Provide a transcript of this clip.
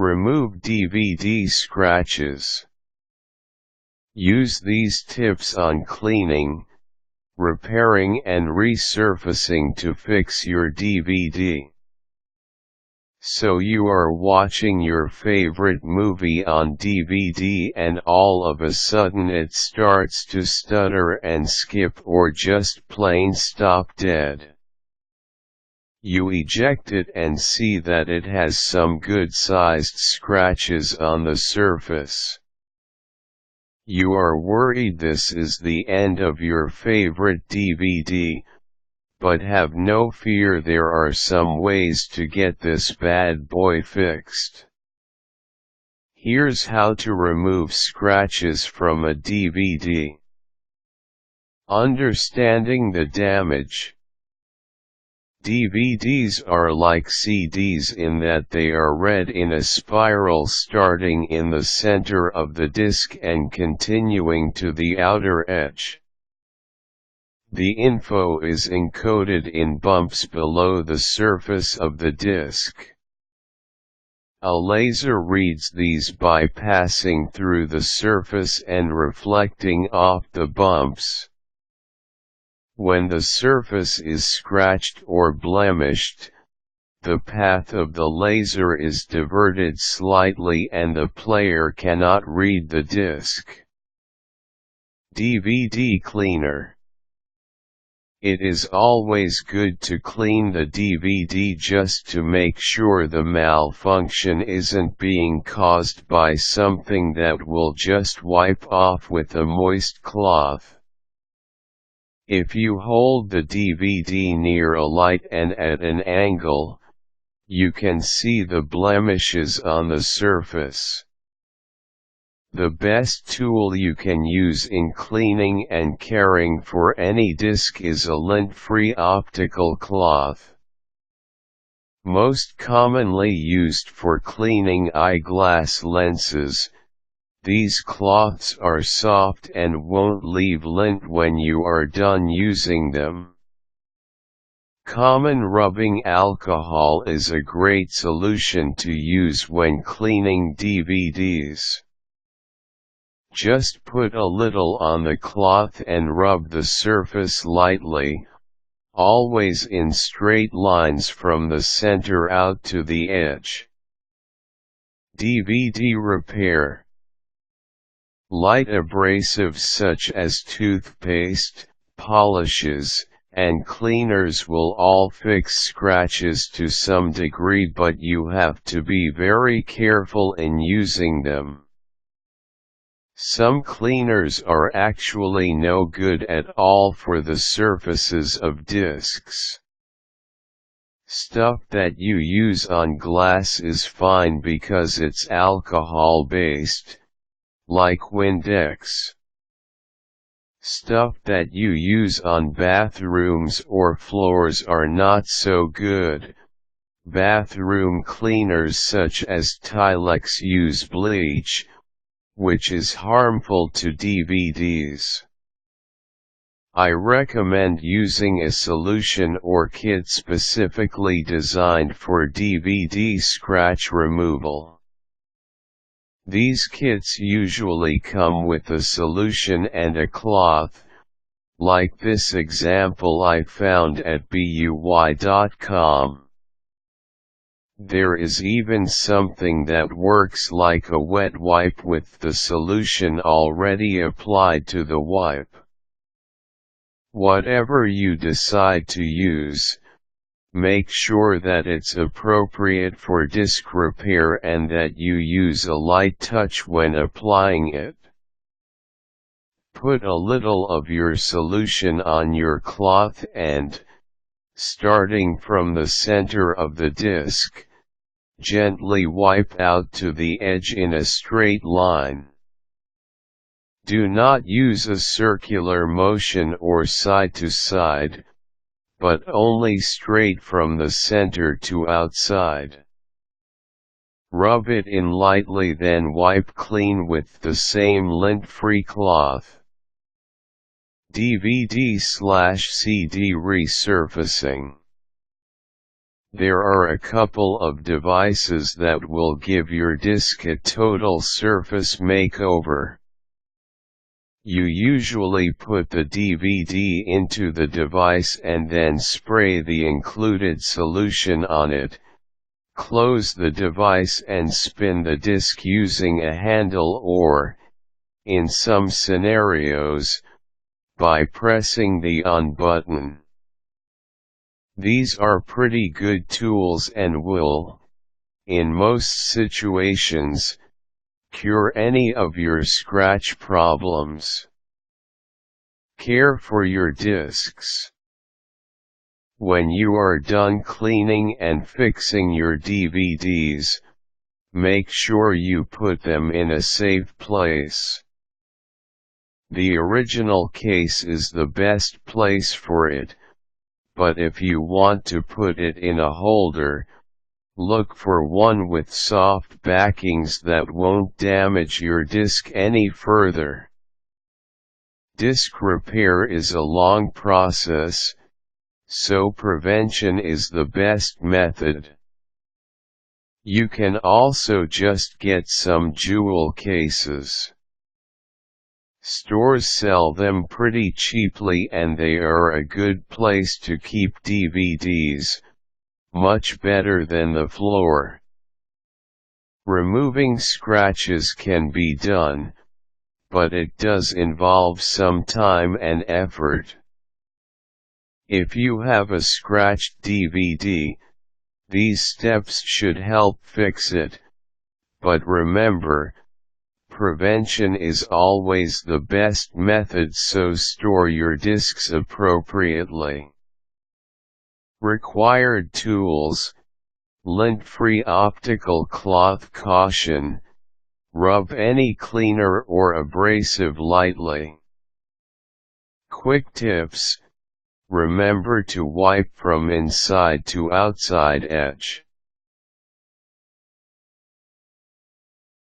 Remove DVD scratches. Use these tips on cleaning, repairing and resurfacing to fix your DVD. So you are watching your favorite movie on DVD and all of a sudden it starts to stutter and skip or just plain stop dead. You eject it and see that it has some good-sized scratches on the surface. You are worried this is the end of your favorite DVD, but have no fear, there are some ways to get this bad boy fixed. Here's how to remove scratches from a DVD. Understanding the damage. DVDs are like CDs in that they are read in a spiral starting in the center of the disc and continuing to the outer edge. The info is encoded in bumps below the surface of the disc. A laser reads these by passing through the surface and reflecting off the bumps. When the surface is scratched or blemished, the path of the laser is diverted slightly and the player cannot read the disc. DVD cleaner. It is always good to clean the DVD just to make sure the malfunction isn't being caused by something that will just wipe off with a moist cloth. If you hold the DVD near a light and at an angle, you can see the blemishes on the surface. The best tool you can use in cleaning and caring for any disc is a lint-free optical cloth. Most commonly used for cleaning eyeglass lenses, these cloths are soft and won't leave lint when you are done using them. Common rubbing alcohol is a great solution to use when cleaning DVDs. Just put a little on the cloth and rub the surface lightly, always in straight lines from the center out to the edge. DVD repair. Light abrasives such as toothpaste, polishes, and cleaners will all fix scratches to some degree, but you have to be very careful in using them. Some cleaners are actually no good at all for the surfaces of discs. Stuff that you use on glass is fine because it's alcohol-based, like Windex. Stuff that you use on bathrooms or floors are not so good. Bathroom cleaners such as Tilex use bleach, which is harmful to DVDs. I recommend using a solution or kit specifically designed for DVD scratch removal. These kits usually come with a solution and a cloth, like this example I found at buy.com. There is even something that works like a wet wipe with the solution already applied to the wipe. Whatever you decide to use, make sure that it's appropriate for disc repair and that you use a light touch when applying it. Put a little of your solution on your cloth and, starting from the center of the disc, gently wipe out to the edge in a straight line. Do not use a circular motion or side to side, but only straight from the center to outside. Rub it in lightly, then wipe clean with the same lint-free cloth. DVD/CD resurfacing. There are a couple of devices that will give your disk a total surface makeover. You usually put the DVD into the device and then spray the included solution on it, close the device and spin the disk using a handle or, in some scenarios, by pressing the on button. These are pretty good tools and will, in most situations, cure any of your scratch problems. Care for your discs. When you are done cleaning and fixing your DVDs, make sure you put them in a safe place. The original case is the best place for it, but if you want to put it in a holder, look for one with soft backings that won't damage your disc any further. Disc repair is a long process, so prevention is the best method. You can also just get some jewel cases. Stores sell them pretty cheaply and they are a good place to keep DVDs, much better than the floor. Removing scratches can be done, but it does involve some time and effort. If you have a scratched DVD, these steps should help fix it, but remember, prevention is always the best method, so store your discs appropriately. Required tools: lint-free optical cloth. Caution: rub any cleaner or abrasive lightly. Quick tips: remember to wipe from inside to outside edge.